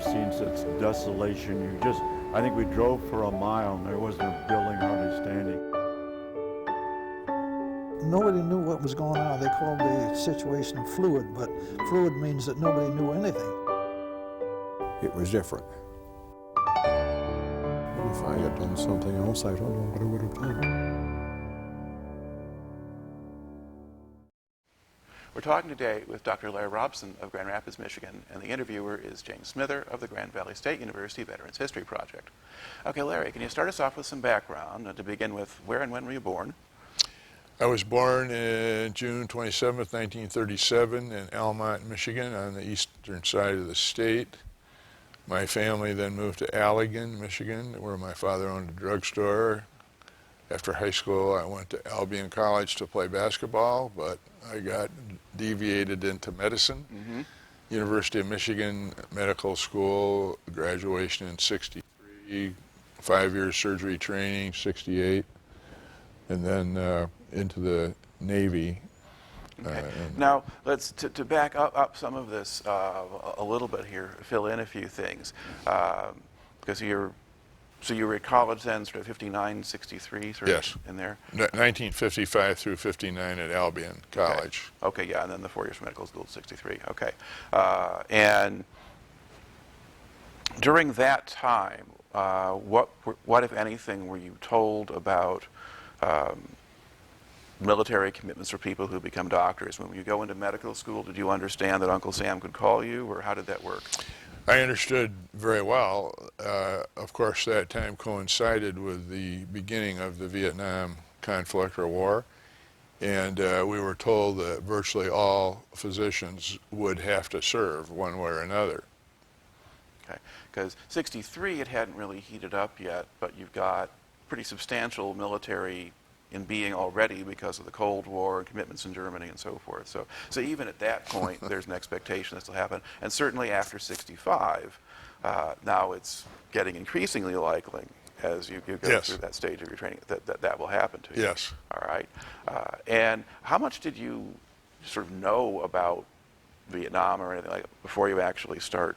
seen such desolation. I think we drove for a mile and there wasn't a building hardly standing. Nobody knew what was going on. They called the situation fluid, but fluid means that nobody knew anything. It was different. If I had done something else, I don't know what I would have done. We're talking today with Dr. Larry Robson of Grand Rapids, Michigan, and the interviewer is James Smither of the Grand Valley State University Veterans History Project. Okay, Larry, can you start us off with some background to begin with? Where and when were you born? I was born in June 27th, 1937 in Almont, Michigan, on the eastern side of the state. My family then moved to Albion, Michigan, where my father owned a drugstore. After high school, I went to Albion College to play basketball, but I got deviated into medicine. University of Michigan Medical School, graduation in '63, 5 years surgery training, '68, and then into the Navy. Okay. Now, let's to back up some of this a little bit here, fill in a few things, because you were at college then, sort of 59, 63, sort yes. of in there? 1955 through 59 at Albion College. Okay, yeah, and then the 4 years from medical school, 63, okay. And during that time, what, if anything, were you told about military commitments for people who become doctors? When you go into medical school, did you understand that Uncle Sam could call you, or how did that work? I understood very well. Of course, that time coincided with the beginning of the Vietnam conflict or war, and we were told that virtually all physicians would have to serve one way or another. Okay, because 63 it hadn't really heated up yet, but you've got pretty substantial military in being already because of the Cold War and commitments in Germany and so forth. So even at that point, there's an expectation this will happen. And certainly after 65, now it's getting increasingly likely as you go yes. through that stage of your training that will happen to you. Yes. All right. And how much did you sort of know about Vietnam or anything like that before you actually start?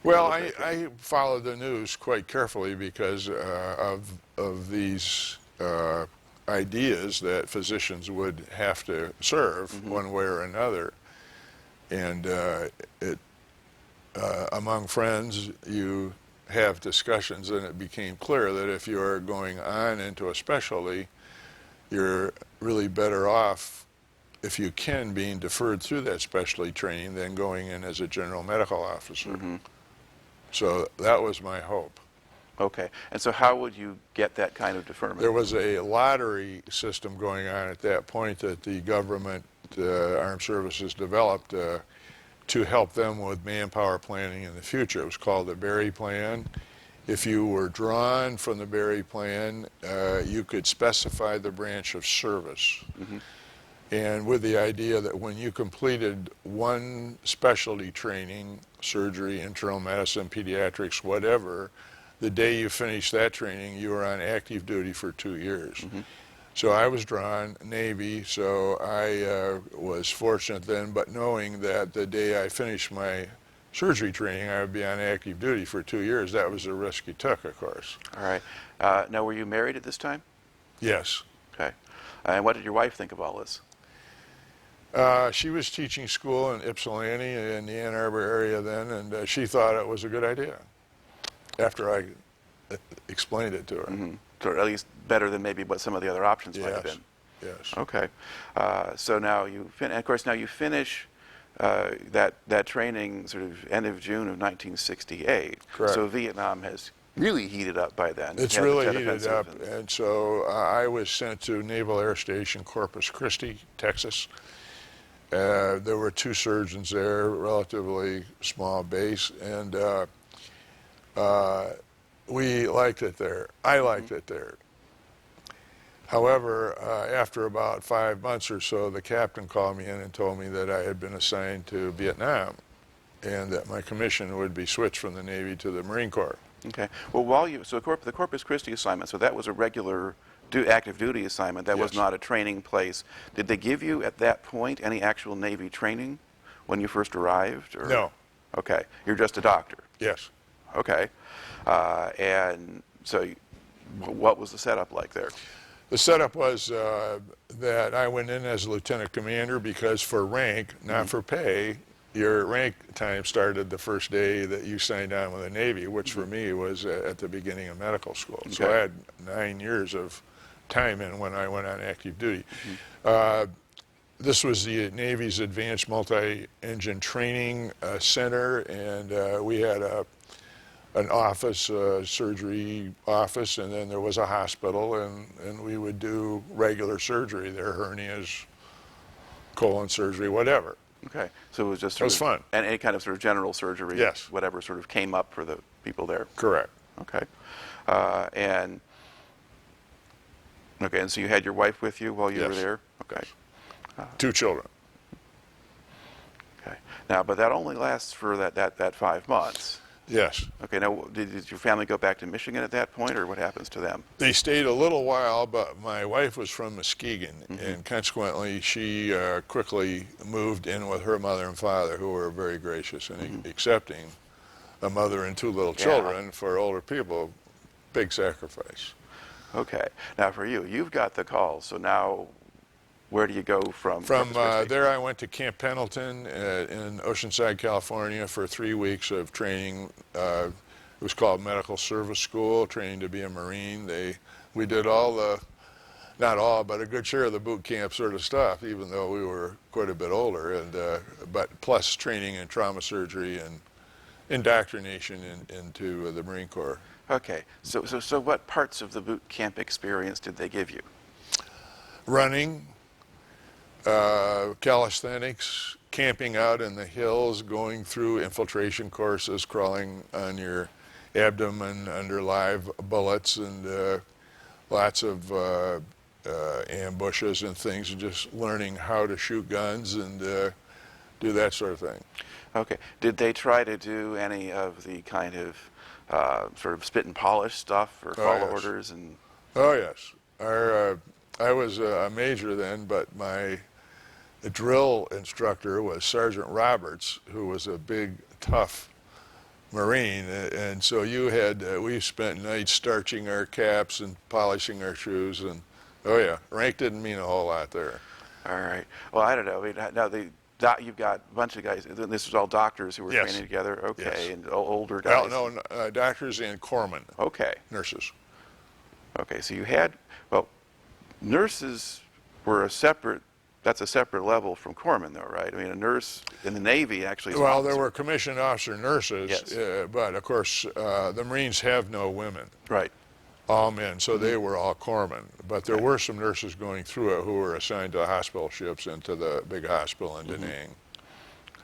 Well, I followed the news quite carefully because of these ideas that physicians would have to serve one way or another, and among friends you have discussions, and it became clear that if you are going on into a specialty, you're really better off, if you can, being deferred through that specialty training than going in as a general medical officer. So that was my hope. Okay, and so how would you get that kind of deferment? There was a lottery system going on at that point that the government, armed services developed to help them with manpower planning in the future. It was called the Berry Plan. If you were drawn from the Berry Plan, you could specify the branch of service. And with the idea that when you completed one specialty training, surgery, internal medicine, pediatrics, whatever, the day you finished that training, you were on active duty for 2 years. So I was drawn Navy, so I was fortunate then, but knowing that the day I finished my surgery training, I would be on active duty for 2 years. That was a risk you took, of course. All right. Now, were you married at this time? Yes. Okay. And what did your wife think of all this? She was teaching school in Ypsilanti in the Ann Arbor area then, and she thought it was a good idea after I explained it to her. So at least better than maybe what some of the other options might have been. Yes. Okay. So now of course, now you finish that training sort of end of June of 1968. Correct. So Vietnam has really heated up by then. It's really heated up, and so I was sent to Naval Air Station Corpus Christi, Texas. There were 2 surgeons there, relatively small base, and we liked it there. I liked it there. However, after about 5 months or so, the captain called me in and told me that I had been assigned to Vietnam and that my commission would be switched from the Navy to the Marine Corps. Okay. Well, the Corpus Christi assignment, so that was a regular active duty assignment. That was not a training place. Did they give you at that point any actual Navy training when you first arrived? Or? No. Okay. You're just a doctor. Yes. Okay. And so what was the setup like there? The setup was that I went in as a lieutenant commander because for rank, not for pay, your rank time started the first day that you signed on with the Navy, which for me was at the beginning of medical school. So I had 9 years of time in when I went on active duty. This was the Navy's Advanced Multi-Engine Training Center, and we had an office, surgery office, and then there was a hospital, and we would do regular surgery there, hernias, colon surgery, whatever. Okay, so it was just It was fun. And any kind of sort of general surgery, Yes. whatever sort of came up for the people there. Correct. Okay, and so you had your wife with you while you were Yes. there. Okay, 2 children. okay. Now, but that only lasts for that 5 months. Yes. Okay. Now, did your family go back to Michigan at that point, or what happens to them? They stayed a little while, but my wife was from Muskegon, and consequently she quickly moved in with her mother and father, who were very gracious and accepting. A mother and 2 little children for older people, big sacrifice. Okay. Now, for you, you've got the call. So now, where do you go from? From Corpus Christi? there I went to Camp Pendleton in Oceanside, California for 3 weeks of training. It was called Medical Service School, training to be a Marine. We did all the, not all, but a good share of the boot camp sort of stuff, even though we were quite a bit older, and but plus training in trauma surgery and indoctrination into the Marine Corps. Okay. So what parts of the boot camp experience did they give you? Running, calisthenics, camping out in the hills, going through infiltration courses, crawling on your abdomen under live bullets, and lots of ambushes and things, and just learning how to shoot guns and do that sort of thing. Okay. Did they try to do any of the kind of sort of spit and polish stuff, or follow yes. orders? And Oh yes, I was a major then, but the drill instructor was Sergeant Roberts, who was a big, tough Marine, and so we spent nights starching our caps and polishing our shoes, and oh yeah, rank didn't mean a whole lot there. all right. Well, I don't know. I mean, now you've got a bunch of guys. This was all doctors who were Yes. training together. Okay, Yes. and older guys. Well, no, doctors and corpsmen, Okay. nurses. Okay. So you had, well, nurses were that's a separate level from corpsmen, though, right? I mean, a nurse in the Navy actually is an Well, there officer. were commissioned officer nurses, Yes. but of course the Marines have no women, Right. all men, so they were all corpsmen. But there were some nurses going through it who were assigned to hospital ships and to the big hospital in Da Nang.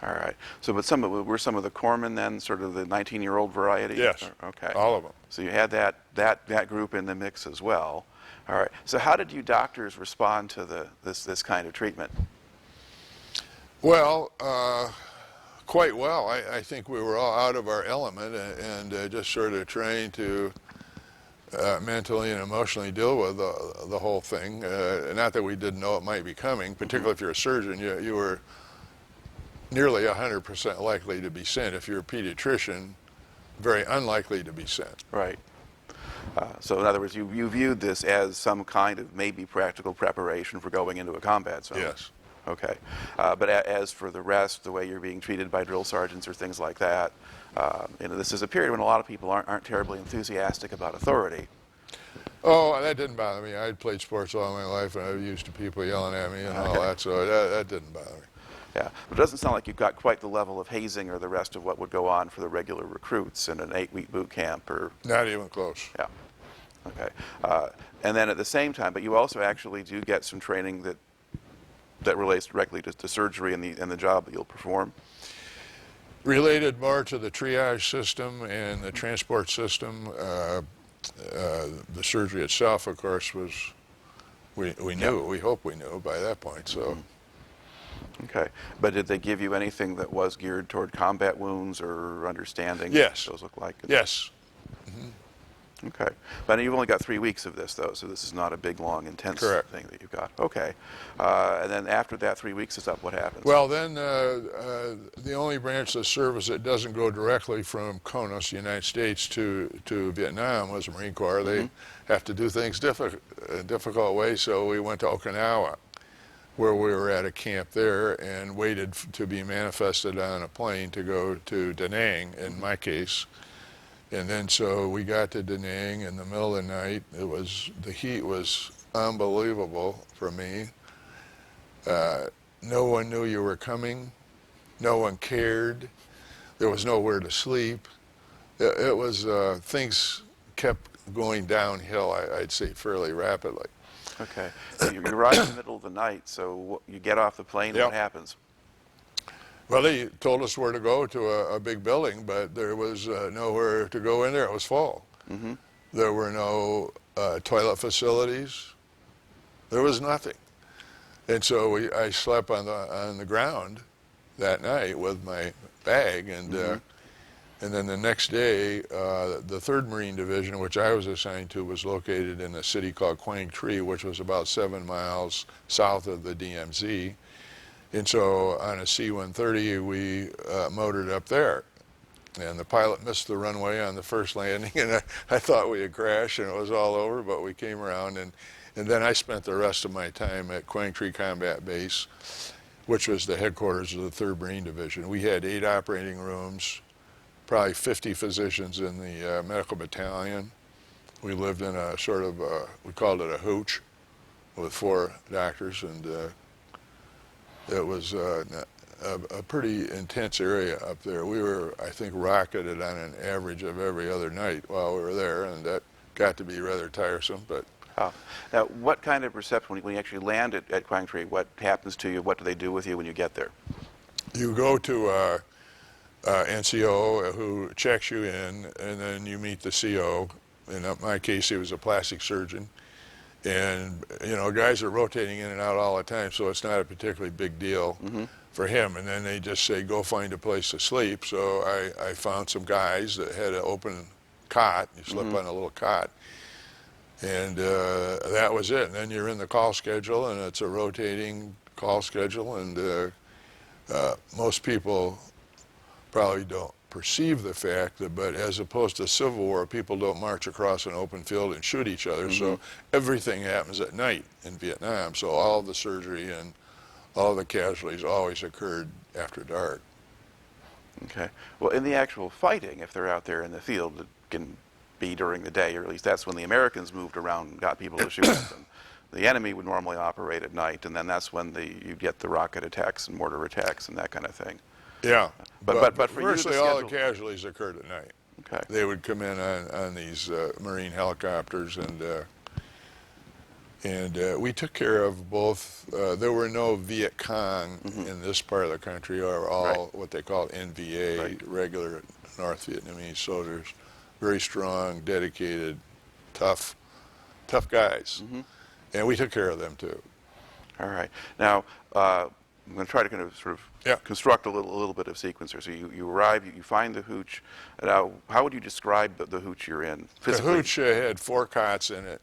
All right. So, but were some of the corpsmen then sort of the 19-year-old variety? Yes. Okay. All of them. So you had that group in the mix as well. All right. So how did you doctors respond to this kind of treatment? Well, quite well. I think we were all out of our element and just sort of trying to mentally and emotionally deal with the whole thing. Not that we didn't know it might be coming, particularly if you're a surgeon. You were nearly 100% likely to be sent. If you're a pediatrician, very unlikely to be sent. Right. So in other words, you viewed this as some kind of maybe practical preparation for going into a combat zone. Yes. Okay. But as for the rest, the way you're being treated by drill sergeants or things like that, this is a period when a lot of people aren't terribly enthusiastic about authority. Oh, that didn't bother me. I'd played sports all my life, and I was used to people yelling at me and all that, so that didn't bother me. Yeah, but it doesn't sound like you've got quite the level of hazing or the rest of what would go on for the regular recruits in an 8-week boot camp or... Not even close. Yeah. Okay. And then at the same time, but you also actually do get some training that relates directly to surgery and the job that you'll perform. Related more to the triage system and the transport system. The surgery itself, of course, was we knew. We hope we knew by that point. So. Okay. But did they give you anything that was geared toward combat wounds or understanding Yes. what those look like? Yes. Okay. But you've only got 3 weeks of this, though, so this is not a big, long, intense Correct. thing that you've got. Okay. And then after that 3 weeks is up, what happens? Well, then the only branch of service that doesn't go directly from CONUS, United States, to Vietnam was the Marine Corps. They have to do things a difficult way, so we went to Okinawa, where we were at a camp there and waited to be manifested on a plane to go to Da Nang, in my case. And then so we got to Da Nang in the middle of the night. The heat was unbelievable for me. No one knew you were coming. No one cared. There was nowhere to sleep. It was, things kept going downhill, I'd say, fairly rapidly. Okay. So you arrive in the middle of the night, so you get off the plane, and Yep. what happens? Well, they told us where to go to a big building, but there was nowhere to go in there. It was full. There were no toilet facilities. There was nothing. And so I slept on the ground that night with my bag, and then the next day, the 3rd Marine Division, which I was assigned to, was located in a city called Quang Tri, which was about 7 miles south of the DMZ. And so on a C-130, we motored up there. And the pilot missed the runway on the first landing, and I thought we had crashed and it was all over, but we came around. And then I spent the rest of my time at Quang Tri Combat Base, which was the headquarters of the 3rd Marine Division. We had 8 operating rooms, probably 50 physicians in the Medical Battalion. We lived in a sort of, we called it a hooch, with 4 doctors, and it was a pretty intense area up there. We were, I think, rocketed on an average of every other night while we were there, and that got to be rather tiresome. But now, what kind of reception, when you actually land at Quang Tri, what happens to you? What do they do with you when you get there? you go to NCO who checks you in, and then you meet the CO. In my case, he was a plastic surgeon. And, you know, guys are rotating in and out all the time, so it's not a particularly big deal for him. And then they just say, go find a place to sleep. So I found some guys that had an open cot. You slept on a little cot. And that was it. And then you're in the call schedule, and it's a rotating call schedule. And most people probably don't perceive the fact that, but as opposed to Civil War, people don't march across an open field and shoot each other. So everything happens at night in Vietnam. So all the surgery and all the casualties always occurred after dark. Okay. Well, in the actual fighting, if they're out there in the field, it can be during the day, or at least that's when the Americans moved around and got people to shoot at them. The enemy would normally operate at night, and then that's when you get the rocket attacks and mortar attacks and that kind of thing. Yeah, But for you, virtually the all the schedule- casualties occurred at night. Okay. They would come in on these Marine helicopters, and we took care of both. There were no Viet Cong in this part of the country, or all what they call NVA, regular North Vietnamese soldiers. Very strong, dedicated, tough guys. And we took care of them too. All right. Now, I'm going to try to kind of sort of construct a little bit of sequence here. So you arrive, you find the hooch. Now, how would you describe the hooch you're in physically? The hooch had 4 cots in it,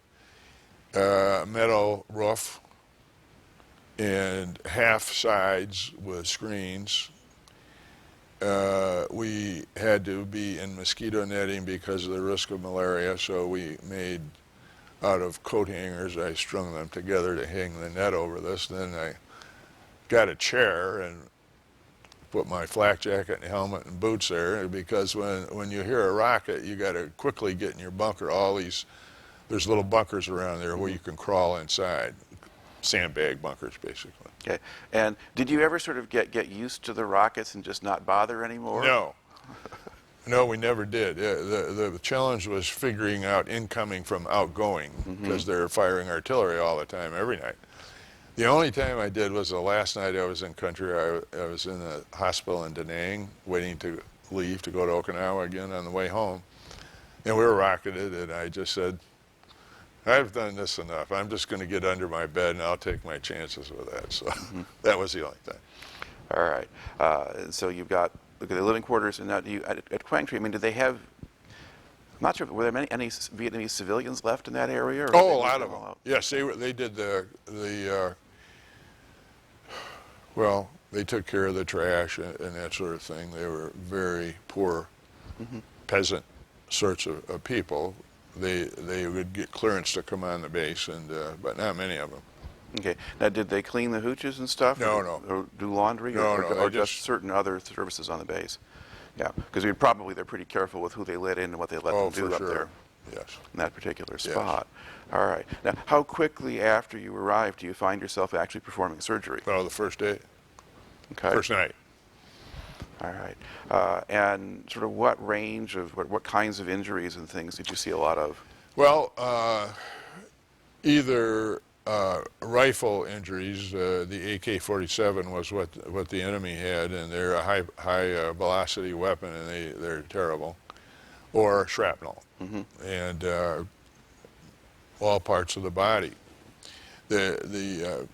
metal roof, and half sides with screens. We had to be in mosquito netting because of the risk of malaria, so we made, out of coat hangers, I strung them together to hang the net over this. Then I got a chair and put my flak jacket and helmet and boots there, because when you hear a rocket, you got to quickly get in your bunker. There's little bunkers around there where you can crawl inside, sandbag bunkers basically. Okay. And did you ever sort of get used to the rockets and just not bother anymore? No. No, we never did. The challenge was figuring out incoming from outgoing, because they're firing artillery all the time, every night. The only time I did was the last night I was in country. I was in the hospital in Da Nang, waiting to leave to go to Okinawa again on the way home. And we were rocketed, and I just said, I've done this enough. I'm just going to get under my bed, and I'll take my chances with that. So that was the only thing. All right. So you've got the living quarters, and now at Quang Tri, I mean, do they have not sure, were there any Vietnamese civilians left in that area? Or Oh, they a lot moved of all them. out? Yes, they did well, they took care of the trash and that sort of thing. They were very poor peasant sorts of people. They would get clearance to come on the base, but not many of them. Okay. Now, did they clean the hooches and stuff? No, or, no. Or do laundry? No, or, no, or they just just- certain other services on the base? Yeah, because they're pretty careful with who they let in and what they let Oh, them do for up sure. there Yes. in that particular Yes. spot. All right. Now, how quickly after you arrived do you find yourself actually performing surgery? Well, the first day, Okay. first night. All right. And sort of what range of, what kinds of injuries and things did you see a lot of? Well, either rifle injuries, the AK-47 was what the enemy had, and they're a high velocity weapon, and they're terrible, or shrapnel, and all parts of the body. The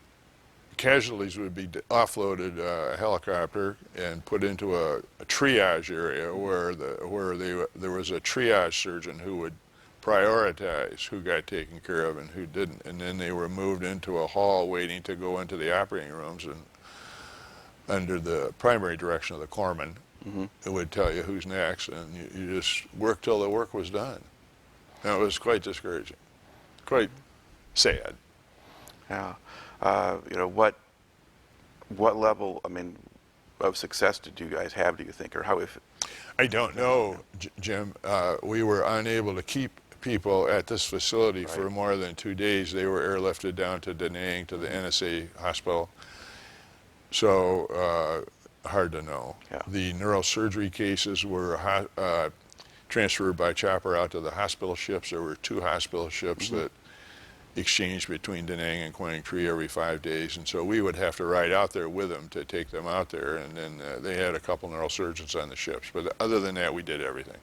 casualties would be offloaded helicopter and put into a triage area where there was a triage surgeon who would prioritize who got taken care of and who didn't, and then they were moved into a hall waiting to go into the operating rooms, and under the primary direction of the corpsman, it would tell you who's next, and you just work till the work was done. And it was quite discouraging, quite sad. Yeah. You know, what level, I mean, of success did you guys have, do you think, or how if? I don't know, Jim. We were unable to keep people at this facility for more than 2 days. They were airlifted down to Da Nang to the NSA hospital. So hard to know. Yeah. The neurosurgery cases were transferred by chopper out to the hospital ships. There were 2 hospital ships that exchanged between Da Nang and Quang Tri every 5 days, and so we would have to ride out there with them to take them out there, and then they had a couple neurosurgeons on the ships, but other than that we did everything.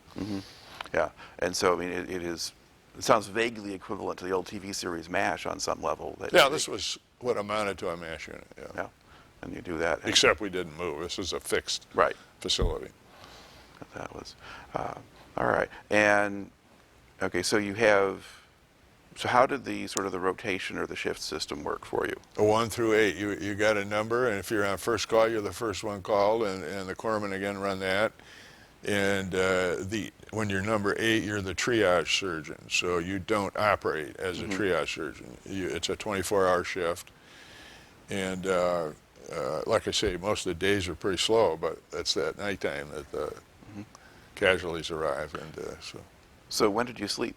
Yeah, and so I mean, it sounds vaguely equivalent to the old TV series MASH on some level. Yeah, this was what amounted to a MASH unit. Yeah, and you do that. Except we didn't move. This was a fixed facility. That was all right. And okay, so you have. So how did the sort of the rotation or the shift system work for you? A 1 through 8. You got a number, and if you're on first call, you're the first one called, and the corpsman again run that. And when you're number 8, you're the triage surgeon, so you don't operate as a triage surgeon. It's a 24-hour shift, and like I say, most of the days are pretty slow, but it's that nighttime that the casualties arrive, and so. So when did you sleep?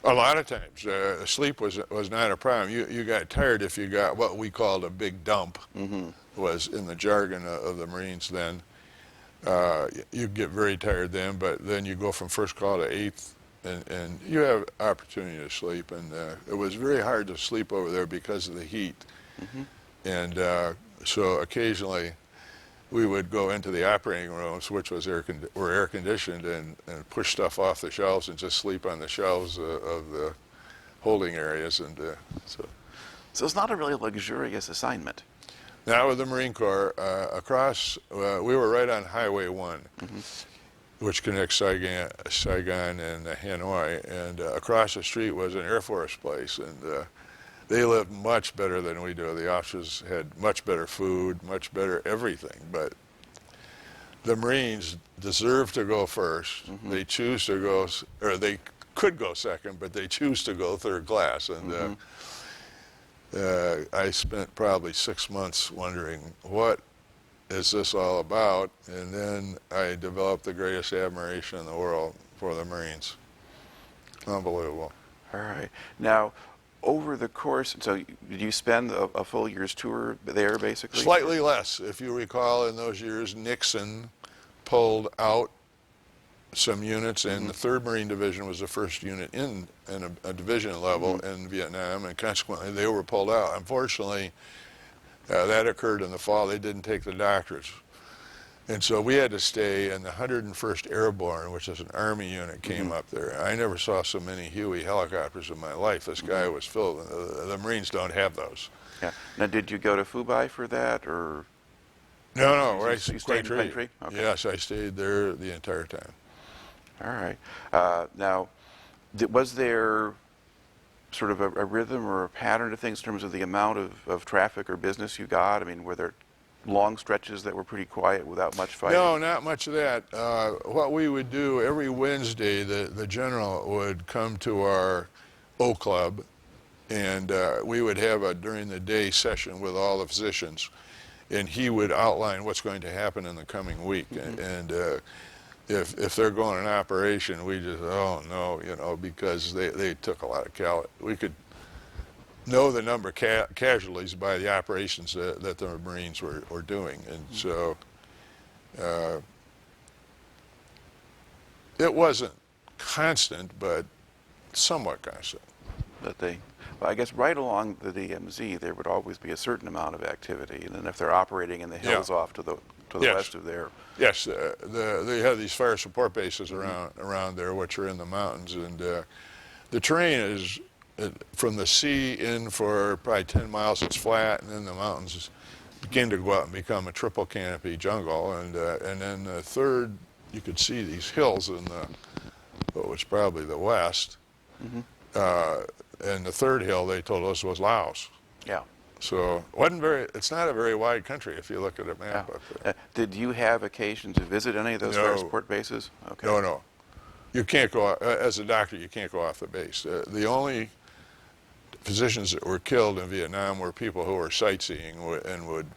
A lot of times, sleep was not a problem. You got tired if you got what we called a big dump, was in the jargon of the Marines then. You get very tired then, but then you go from first call to 8th, and you have opportunity to sleep. And it was very hard to sleep over there because of the heat. And so occasionally we would go into the operating rooms, which was were air conditioned, and push stuff off the shelves and just sleep on the shelves of the holding areas. And so it's not a really luxurious assignment. Now with the Marine Corps, we were right on Highway 1, which connects Saigon and Hanoi, and across the street was an Air Force place, and they lived much better than we do. The officers had much better food, much better everything, but the Marines deserve to go first. They choose to go, or they could go second, but they choose to go third class, and I spent probably 6 months wondering, what is this all about? And then I developed the greatest admiration in the world for the Marines. Unbelievable. All right. Now, over the course, so did you spend a full year's tour there, basically? Slightly less. If you recall, in those years, Nixon pulled out some units, and the 3rd Marine Division was the first unit in a division level in Vietnam, and consequently they were pulled out. Unfortunately, that occurred in the fall. They didn't take the doctors. And so we had to stay, and the 101st Airborne, which is an Army unit, came up there. I never saw so many Huey helicopters in my life. This guy was filled. The Marines don't have those. Yeah. Now, did you go to Phu for that, or? No, You stayed in Quang Tri? Okay. Yes, I stayed there the entire time. All right. Now, was there sort of a rhythm or a pattern to things in terms of the amount of traffic or business you got? I mean, were there long stretches that were pretty quiet without much fighting? No, not much of that. What we would do every Wednesday, the general would come to our O Club, and we would have a during the day session with all the physicians, and he would outline what's going to happen in the coming week. And if they're going an operation, we just, oh no, you know, because they took a lot of we could know the number of casualties by the operations that the Marines were doing. And so it wasn't constant, but somewhat constant. That well, I guess right along the DMZ, there would always be a certain amount of activity, and then if they're operating in the hills off to the Yes. west of there. Yes, they have these fire support bases around there, which are in the mountains, and the terrain is from the sea in for probably 10 miles. It's flat, and then the mountains begin to go out and become a triple canopy jungle, and then the third, you could see these hills in what was probably the west, and the third hill they told us was Laos. Yeah. So it's not a very wide country if you look at a map up there. Did you have occasion to visit any of those fire support bases? Okay. No. You can't go, as a doctor, you can't go off the base. The only physicians that were killed in Vietnam were people who were sightseeing and would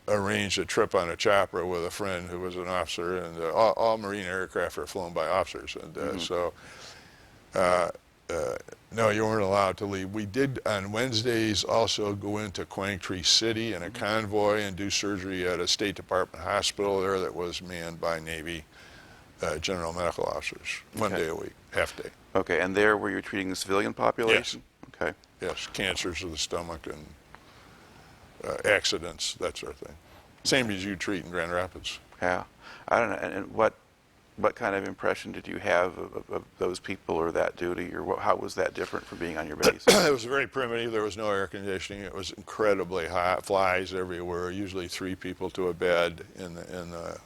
arrange a trip on a chopper with a friend who was an officer, and all Marine aircraft are flown by officers. And so no, you weren't allowed to leave. We did on Wednesdays also go into Quang Tri City in a convoy and do surgery at a State Department hospital there that was manned by Navy general medical officers, 1 day a week, half day. Okay, and there were you treating the civilian population? Yes. Okay. Yes, cancers of the stomach and accidents, that sort of thing. Same as you treat in Grand Rapids. Yeah. I don't know, and what kind of impression did you have of those people or that duty, or how was that different from being on your base? It was very primitive. There was no air conditioning. It was incredibly hot. Flies everywhere. Usually 3 people to a bed in the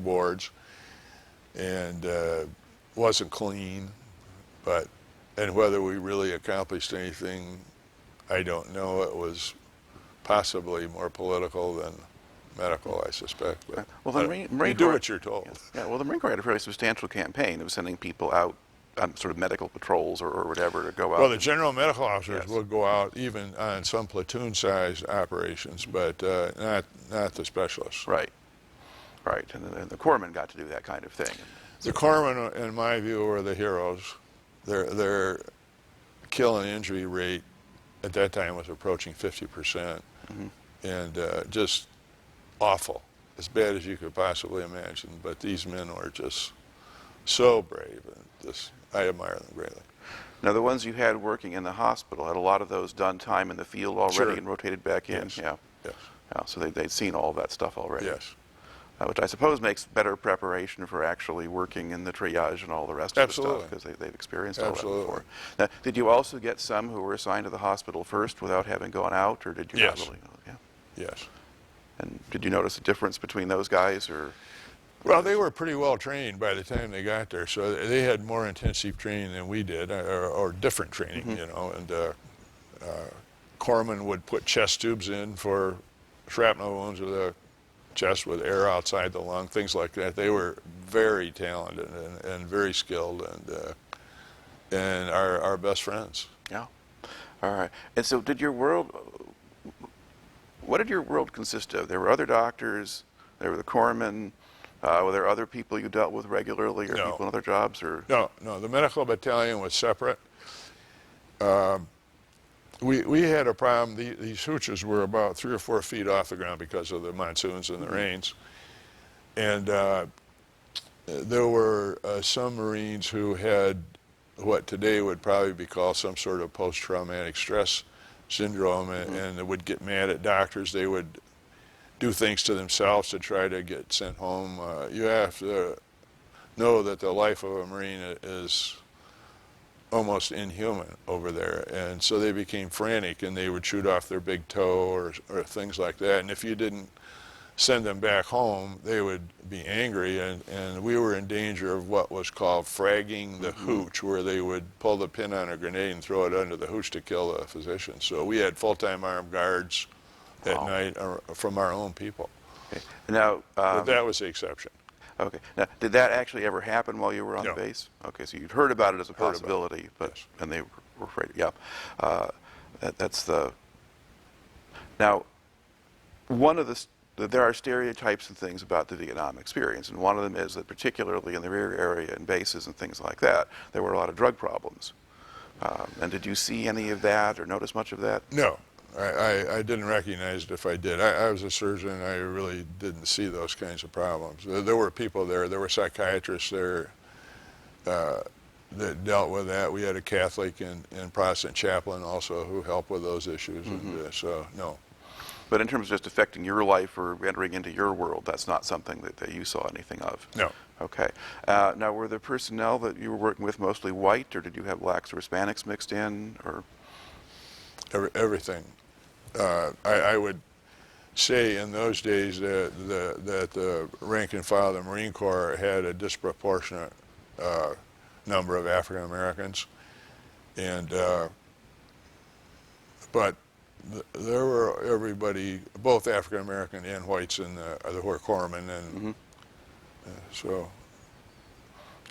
wards, and wasn't clean. And whether we really accomplished anything, I don't know. It was possibly more political than medical, I suspect. But well, the Marine you do Corps, what you're told. Yeah, well, the Marine Corps had a fairly substantial campaign of sending people out on sort of medical patrols or whatever to go out. Well, the general medical officers would go out even on some platoon-sized operations, but not the specialists. Right. And the corpsmen got to do that kind of thing. The corpsmen, in my view, were the heroes. Their kill and injury rate at that time was approaching 50%, and just awful, as bad as you could possibly imagine. But these men were just so brave, and I admire them greatly. Now, the ones you had working in the hospital, had a lot of those done time in the field already and rotated back in? Yes. Yeah. Yes. Yeah, so they'd seen all that stuff already. Yes. Which I suppose makes better preparation for actually working in the triage and all the rest of the stuff, because they've experienced all that before. Now, did you also get some who were assigned to the hospital first without having gone out, or did you not really? Yeah. Yes. And did you notice a difference between those guys, or? Well, they were pretty well trained by the time they got there, so they had more intensive training than we did, or different training, you know. And corpsmen would put chest tubes in for shrapnel wounds of the chest with air outside the lung, things like that. They were very talented and very skilled, and our best friends. Yeah. All right. And so what did your world consist of? There were other doctors, there were the corpsmen, were there other people you dealt with regularly, or people in other jobs? Or? No, the medical battalion was separate. We had a problem. These hooches were about 3 or 4 feet off the ground because of the monsoons and the rains. And there were some Marines who had what today would probably be called some sort of post-traumatic stress syndrome, and they would get mad at doctors. They would do things to themselves to try to get sent home. You have to know that the life of a Marine is almost inhuman over there, and so they became frantic, and they would shoot off their big toe or things like that. And if you didn't send them back home, they would be angry, and we were in danger of what was called fragging the hooch, where they would pull the pin on a grenade and throw it under the hooch to kill the physician. So we had full-time armed guards at night from our own people. Okay. Now, But that was the exception. okay. Now, did that actually ever happen while you were on No. base? Okay, so you'd heard about it as a Heard about it, possibility, but yes. and they were afraid. Yeah, that's the. Now, one of there are stereotypes and things about the Vietnam experience, and one of them is that particularly in the rear area and bases and things like that, there were a lot of drug problems. And did you see any of that or notice much of that? No, I didn't recognize it if I did. I was a surgeon. I really didn't see those kinds of problems. There were people there. There were psychiatrists there that dealt with that. We had a Catholic and Protestant chaplain also who helped with those issues. And so, no. But in terms of just affecting your life or entering into your world, that's not something that you saw anything of? No. Okay. Now, were the personnel that you were working with mostly white, or did you have blacks or Hispanics mixed in? Or Everything. I would say in those days that the rank and file of the Marine Corps had a disproportionate number of African Americans, and but there were everybody, both African American and whites, in the were corpsmen, and so.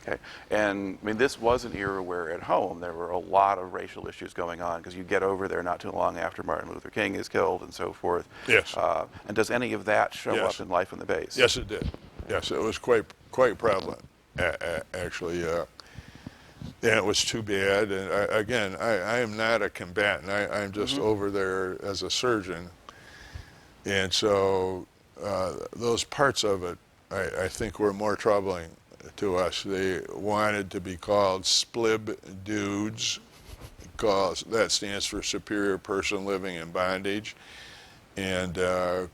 okay. And I mean, this was an era where at home there were a lot of racial issues going on, because you get over there not too long after Martin Luther King is killed and so forth. Yes. And does any of that show Yes. up in life on the base? Yes, it did. Yes, it was quite prevalent, actually. And it was too bad. And again, I am not a combatant. I'm just over there as a surgeon. And so those parts of it, I think, were more troubling to us. They wanted to be called splib dudes, because that stands for superior person living in bondage. And the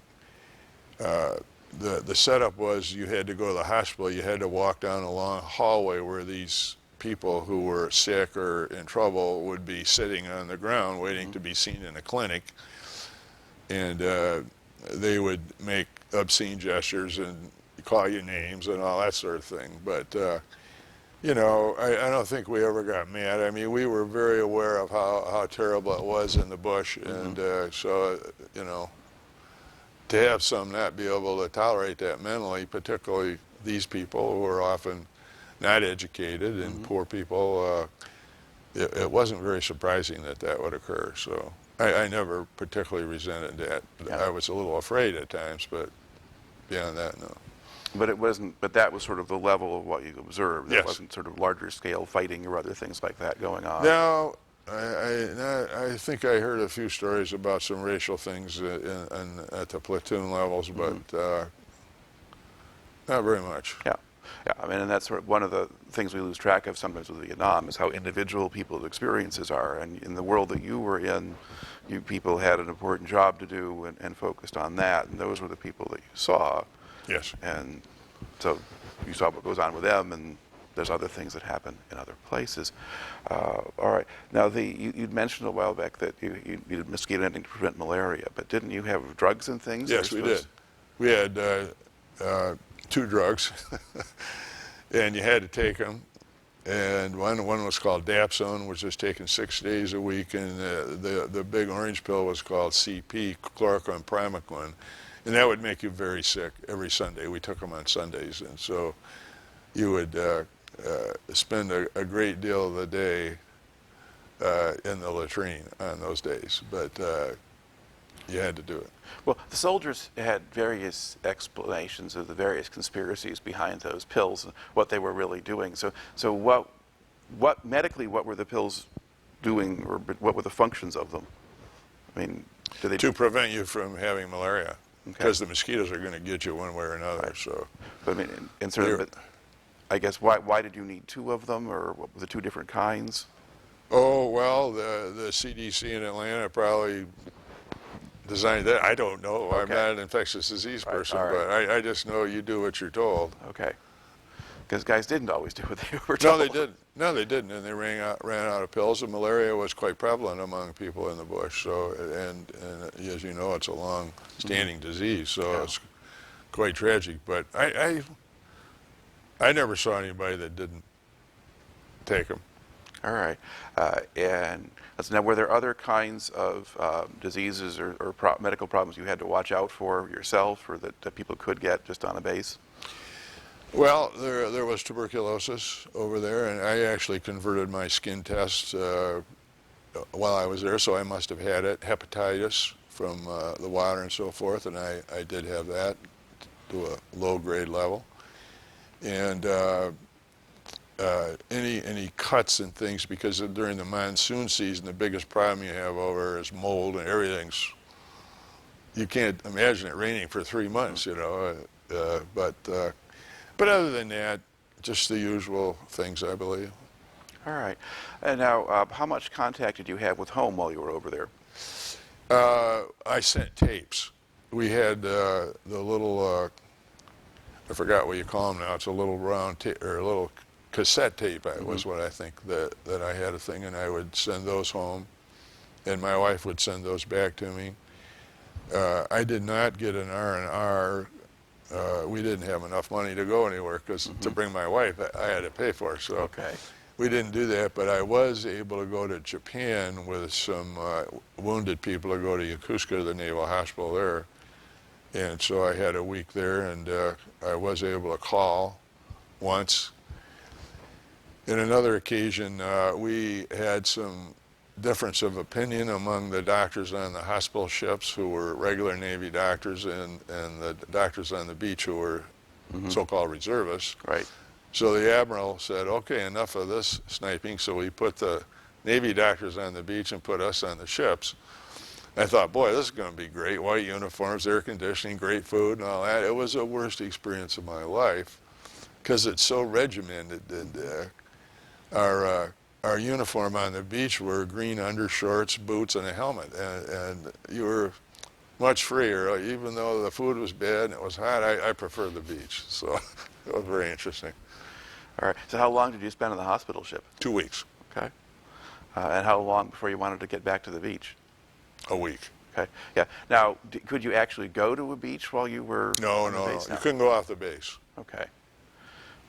setup was you had to go to the hospital. You had to walk down a long hallway where these people who were sick or in trouble would be sitting on the ground waiting to be seen in a clinic, and they would make obscene gestures and call you names and all that sort of thing. But you know, I don't think we ever got mad. I mean, we were very aware of how terrible it was in the bush, and so, you know, to have some not be able to tolerate that mentally, particularly these people who are often not educated and poor people, it wasn't very surprising that would occur. So I never particularly resented that. Yeah. I was a little afraid at times, but beyond that, no. But it wasn't. But that was sort of the level of what you observed. There Yes. wasn't sort of larger scale fighting or other things like that going on. Now, I think I heard a few stories about some racial things at the platoon levels, but not very much. Yeah. Yeah, I mean, and that's sort of one of the things we lose track of sometimes with Vietnam, is how individual people's experiences are. And in the world that you were in, you people had an important job to do and focused on that, and those were the people that you saw. Yes. And so you saw what goes on with them, and there's other things that happen in other places. All right. Now, you'd mentioned a while back that you did mosquito netting to prevent malaria, but didn't you have drugs and things? Yes, we did. We had 2 drugs, and you had to take them. And one was called Dapsone, which was taken 6 days a week, and the big orange pill was called CP, chloroquine primaquine, and that would make you very sick every Sunday. We took them on Sundays, and so you would spend a great deal of the day in the latrine on those days, but you had to do it. Well, the soldiers had various explanations of the various conspiracies behind those pills and what they were really doing. So what medically, what were the pills doing, or what were the functions of them? I mean, do they To prevent you from having malaria, Okay. because the mosquitoes are going to get you one way or another. Right. So, But I mean, in sort of, I guess, why did you need 2 of them, or what were the 2 different kinds? oh well, the CDC in Atlanta probably designed that. I don't know. I'm Okay. not an infectious disease Right, person, all right. but I just know you do what you're told. Okay. Because guys didn't always do what they were No, told. they didn't. No, they didn't, and they ran out of pills. And malaria was quite prevalent among people in the bush. So, and as you know, it's a long-standing disease. So Yeah. it's quite tragic. But I never saw anybody that didn't take them. All right. And now, were there other kinds of diseases or medical problems you had to watch out for yourself, or that people could get just on a base? Well, there was tuberculosis over there, and I actually converted my skin test while I was there, so I must have had it. Hepatitis from the water and so forth, and I did have that to a low-grade level. And any cuts and things, because during the monsoon season, the biggest problem you have over is mold, and everything's, you can't imagine it raining for 3 months, you know. But other than that, just the usual things, I believe. All right. And now, how much contact did you have with home while you were over there? I sent tapes. We had the little, I forgot what you call them now. It's a little round tape, or a little cassette tape, was what I think that I had a thing, and I would send those home, and my wife would send those back to me. I did not get an R&R. We didn't have enough money to go anywhere, because to bring my wife, I had to pay for it. So Okay. we didn't do that, but I was able to go to Japan with some wounded people to go to Yokosuka, the Naval Hospital there. And so I had a week there, and I was able to call once. In another occasion, we had some difference of opinion among the doctors on the hospital ships, who were regular Navy doctors, and the doctors on the beach, who were so-called reservists. Right. So the admiral said, okay, enough of this sniping. So we put the Navy doctors on the beach and put us on the ships. I thought, boy, this is going to be great. White uniforms, air conditioning, great food, and all that. It was the worst experience of my life, because it's so regimented. And our uniform on the beach were green undershorts, boots, and a helmet. And you were much freer. Even though the food was bad and it was hot, I preferred the beach. So it was very interesting. All right. So how long did you spend on the hospital ship? 2 weeks. Okay. And how long before you wanted to get back to the beach? A week. Okay. Yeah. Now, could you actually go to a beach while you were on the base? No. You couldn't go off the base. Okay.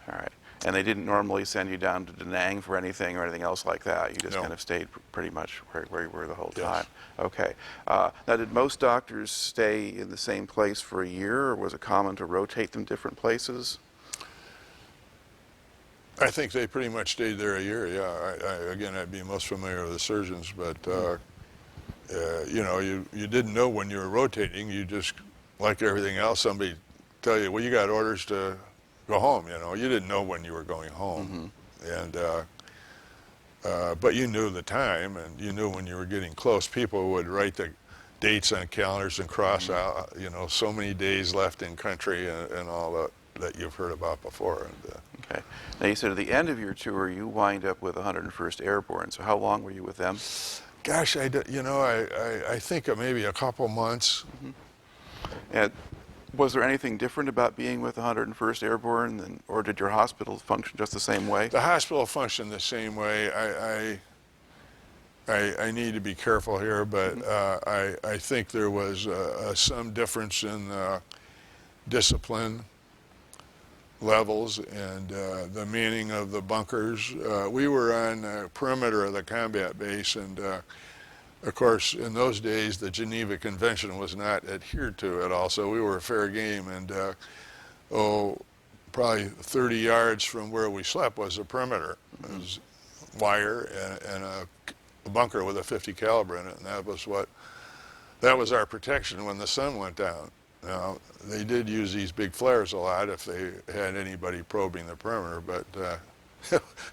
All right. And they didn't normally send you down to Da Nang for anything or anything else like that? You just No. kind of stayed pretty much where you were the whole Yes. time? Okay. Now, did most doctors stay in the same place for a year, or was it common to rotate them different places? I think they pretty much stayed there a year, yeah. Again, I'd be most familiar with the surgeons, but, you know, you didn't know when you were rotating. You just, like everything else, somebody tell you, well, you got orders to go home, you know. You didn't know when you were going home. And, but you knew the time, and you knew when you were getting close. People would write the dates on calendars and cross out, you know, so many days left in country, and all that you've heard about before. And, Okay. Now, you said at the end of your tour, you wind up with 101st Airborne. So how long were you with them? gosh, you know, I think maybe a couple months. And was there anything different about being with the 101st Airborne, or did your hospital function just the same way? The hospital functioned the same way. I need to be careful here, but I think there was some difference in discipline levels and the manning of the bunkers. We were on the perimeter of the combat base, and of course, in those days, the Geneva Convention was not adhered to at all, so we were fair game. And probably 30 yards from where we slept was the perimeter. It was wire and a bunker with a 50 caliber in it, and that was our protection when the sun went down. Now, they did use these big flares a lot if they had anybody probing the perimeter, but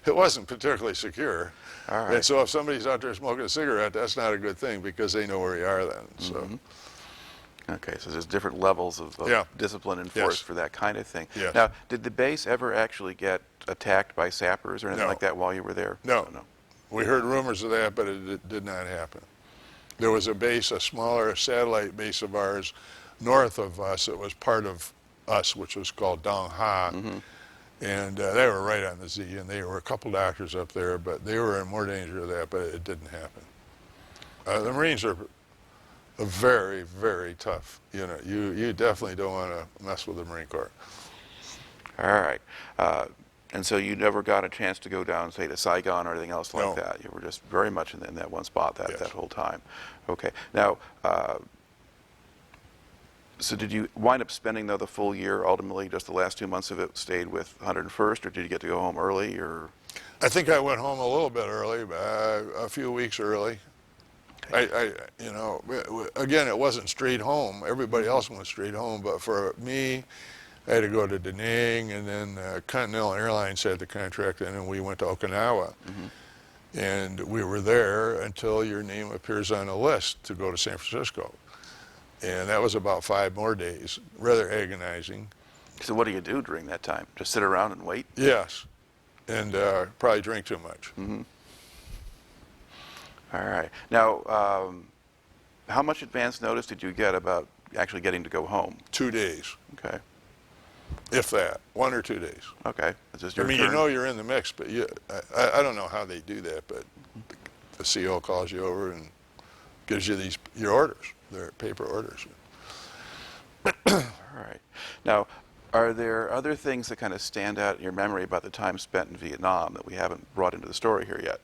it wasn't particularly secure. All right. And so if somebody's out there smoking a cigarette, that's not a good thing because they know where you are then. So. Okay, so there's different levels of discipline enforced for that kind of thing. Yes. Now, did the base ever actually get attacked by sappers or anything No. like that while you were there? No. No. We heard rumors of that, but it did not happen. There was a base, a smaller satellite base of ours, north of us. It was part of us, which was called Dong Ha. And they were right on the Z, and there were a couple doctors up there, but they were in more danger of that, but it didn't happen. The Marines are a very, very tough unit. You definitely don't want to mess with the Marine Corps. All right. And so you never got a chance to go down, say, to Saigon or anything else like No. that? You were just very much in that one spot Yes. that whole time. Okay. Now, so did you wind up spending, though, the full year, ultimately, just the last 2 months of it stayed with 101st, or did you get to go home early, or? I think I went home a little bit early, a few weeks early. You know, again, it wasn't straight home. Everybody else went straight home, but for me, I had to go to Da Nang, and then Continental Airlines had the contract, and then we went to Okinawa. And we were there until your name appears on a list to go to San Francisco. And that was about 5 more days, rather agonizing. So what do you do during that time? Just sit around and wait? Yes, and probably drink too much. All right. Now, how much advance notice did you get about actually getting to go home? 2 days, Okay. if that, 1 or 2 days. Okay. Is this I your mean, turn? you know you're in the mix, but I don't know how they do that, but the CO calls you over and gives you your orders, their paper orders. All right. Now, are there other things that kind of stand out in your memory about the time spent in Vietnam that we haven't brought into the story here yet?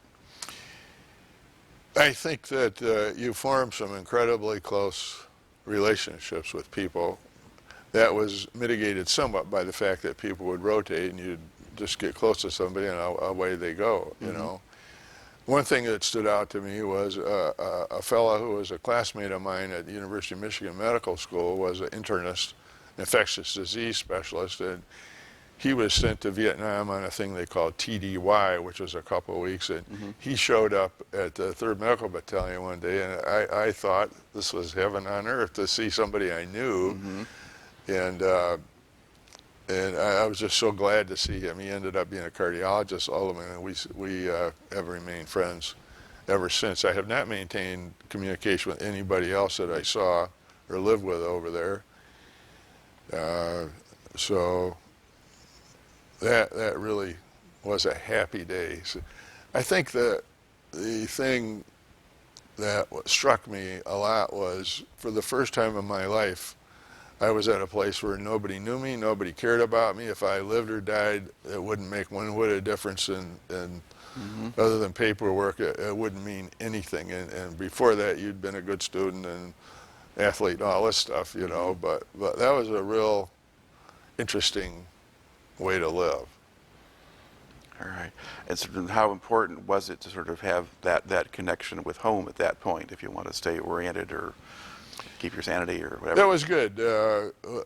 I think that you form some incredibly close relationships with people. That was mitigated somewhat by the fact that people would rotate and you'd just get close to somebody and away they go, you know. One thing that stood out to me was a fellow who was a classmate of mine at the University of Michigan Medical School was an internist, infectious disease specialist, and he was sent to Vietnam on a thing they called TDY, which was a couple of weeks, and he showed up at the 3rd Medical Battalion one day, and I thought this was heaven on earth to see somebody I knew, and I was just so glad to see him. He ended up being a cardiologist ultimately, and we have remained friends ever since. I have not maintained communication with anybody else that I saw or lived with over there. So that really was a happy day. So I think that the thing that struck me a lot was, for the first time in my life, I was at a place where nobody knew me, nobody cared about me. If I lived or died, it wouldn't make one whit of difference, and other than paperwork, it wouldn't mean anything. And before that, you'd been a good student and athlete and all this stuff, you know, but that was a real interesting way to live. All right. And sort of how important was it to sort of have that connection with home at that point, if you want to stay oriented or keep your sanity or whatever? That was good.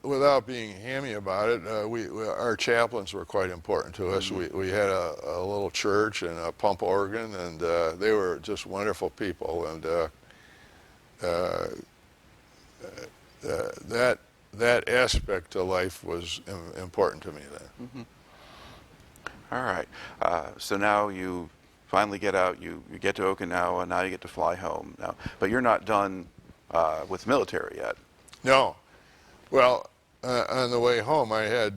Without being hammy about it, our chaplains were quite important to us. We had a little church and a pump organ, and they were just wonderful people. And that aspect of life was important to me then. All right. So now you finally get out, you get to Okinawa, now you get to fly home. Now, but you're not done with military yet. No. Well, on the way home, I had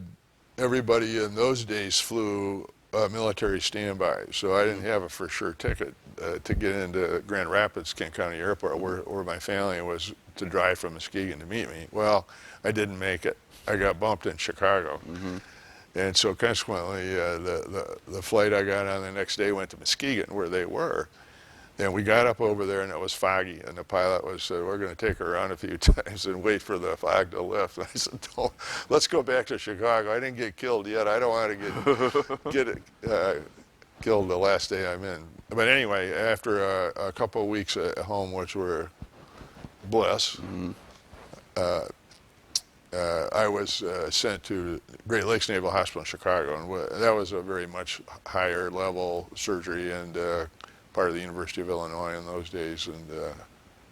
everybody in those days flew military standby, so I didn't have a for sure ticket to get into Grand Rapids, Kent County Airport, where my family was to drive from Muskegon to meet me. Well, I didn't make it. I got bumped in Chicago. And so consequently, the flight I got on the next day went to Muskegon, where they were. And we got up over there, and it was foggy, and the pilot said, we're going to take her around a few times and wait for the fog to lift. And I said, no, let's go back to Chicago. I didn't get killed yet. I don't want to get killed the last day I'm in. But anyway, after a couple of weeks at home, which were bliss, I was sent to Great Lakes Naval Hospital in Chicago, and that was a very much higher level surgery and part of the University of Illinois in those days, and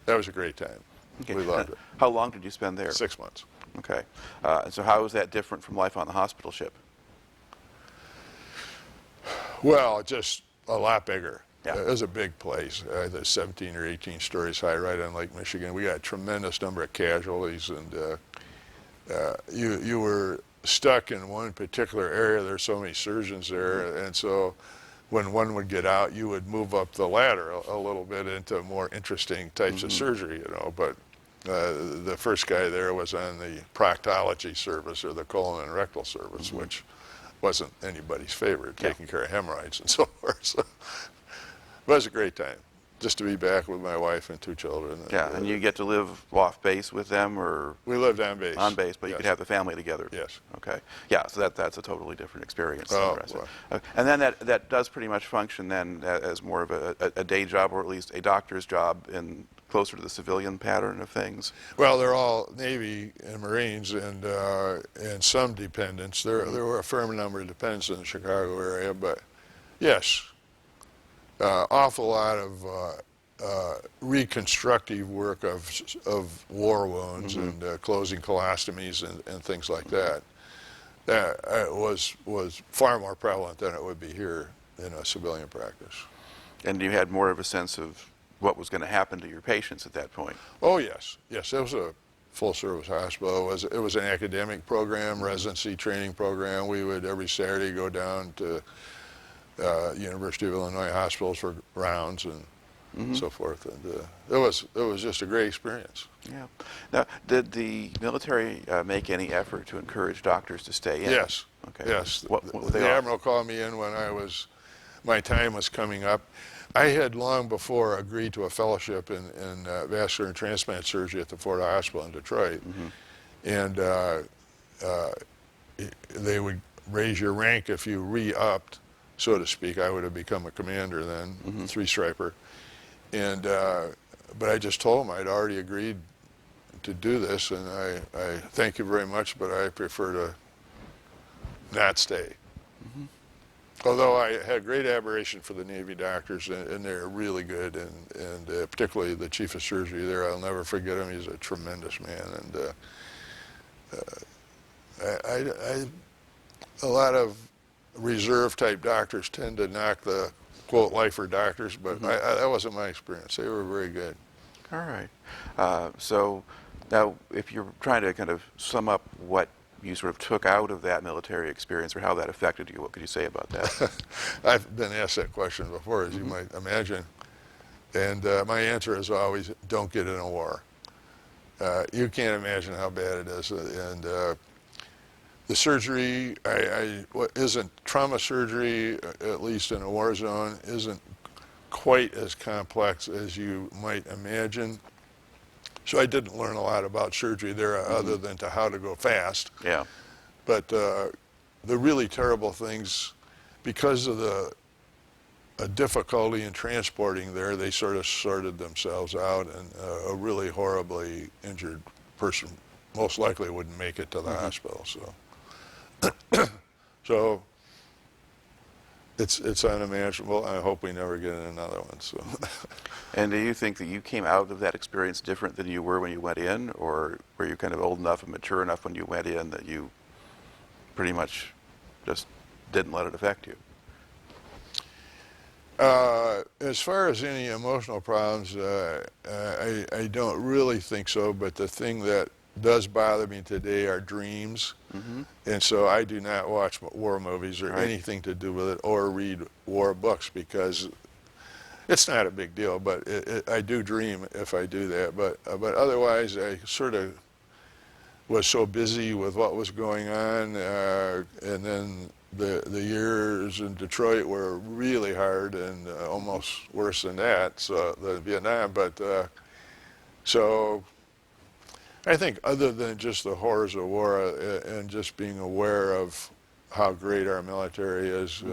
that was a great time. Okay. We loved it. How long did you spend there? 6 months. Okay. And so how was that different from life on the hospital ship? Well, just a lot bigger. Yeah. It was a big place. There's 17 or 18 stories high right on Lake Michigan. We got a tremendous number of casualties, and you were stuck in one particular area. There's so many surgeons there, and so when one would get out, you would move up the ladder a little bit into more interesting types of surgery, you know. But The first guy there was on the proctology service, or the colon and rectal service, which wasn't anybody's favorite, taking care of hemorrhoids and so forth. So it was a great time, just to be back with my wife and 2 children. Yeah, and you get to live off base with them, or We lived on base. on base, but you Yes. could have the family together. Yes. Okay. Yeah, so that's a totally different experience than Oh, the rest of it. boy. And then that does pretty much function then as more of a day job, or at least a doctor's job, in closer to the civilian pattern of things. Well, they're all Navy and Marines, and some dependents. There were a fair number of dependents in the Chicago area, but yes, awful lot of reconstructive work of war wounds and closing colostomies and things like that. That was far more prevalent than it would be here in a civilian practice. And you had more of a sense of what was going to happen to your patients at that point. Oh yes, yes. It was a full-service hospital. It was an academic program, residency training program. We would every Saturday go down to University of Illinois hospitals for rounds and so forth. And it was just a great experience. Yeah. Now, did the military make any effort to encourage doctors to stay in? Yes. Okay. Yes. What were they The offering? Admiral called me in when my time was coming up. I had long before agreed to a fellowship in vascular and transplant surgery at the Ford Hospital in Detroit. And they would raise your rank if you re-upped, so to speak. I would have become a commander then, 3-striper. And but I just told them I'd already agreed to do this, and I thank you very much, but I prefer to not stay. Although I had great admiration for the Navy doctors, and they're really good, and particularly the chief of surgery there, I'll never forget him. He's a tremendous man, and a lot of reserve-type doctors tend to knock the, quote, lifer doctors, but that wasn't my experience. They were very good. All right. So now, if you're trying to kind of sum up what you sort of took out of that military experience, or how that affected you, what could you say about that? I've been asked that question before, as you might imagine, and my answer is always, don't get in a war. You can't imagine how bad it is, and the surgery isn't trauma surgery, at least in a war zone, isn't quite as complex as you might imagine. So I didn't learn a lot about surgery there other than to how to go fast. Yeah. But the really terrible things, because of the difficulty in transporting there, they sort of sorted themselves out, and a really horribly injured person most likely wouldn't make it to the hospital. So it's unimaginable. I hope we never get in another one. So. And do you think that you came out of that experience different than you were when you went in, or were you kind of old enough and mature enough when you went in that you pretty much just didn't let it affect you? As far as any emotional problems, I don't really think so, but the thing that does bother me today are dreams, and so I do not watch war movies or anything to do with it, or read war books, because it's not a big deal, but I do dream if I do that. But otherwise, I sort of was so busy with what was going on, and then the years in Detroit were really hard, and almost worse than that, so than Vietnam. But so I think, other than just the horrors of war and just being aware of how great our military is,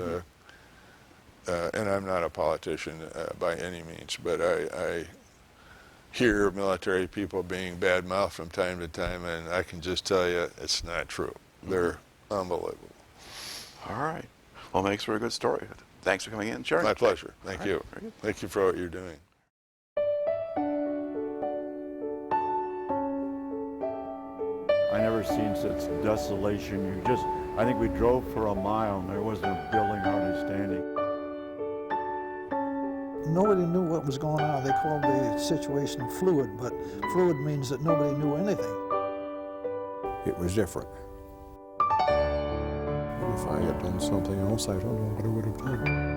and I'm not a politician by any means, but I hear military people being bad-mouthed from time to time, and I can just tell you it's not true. They're unbelievable. All right. Well, it makes for a good story. Thanks for coming in and sharing. My pleasure. Thank you. Very good. Thank you for what you're doing. I never seen such desolation. I think we drove for a mile and there wasn't a building hardly standing. Nobody knew what was going on. They called the situation fluid, but fluid means that nobody knew anything. It was different. If I had done something else, I don't know what I would have done.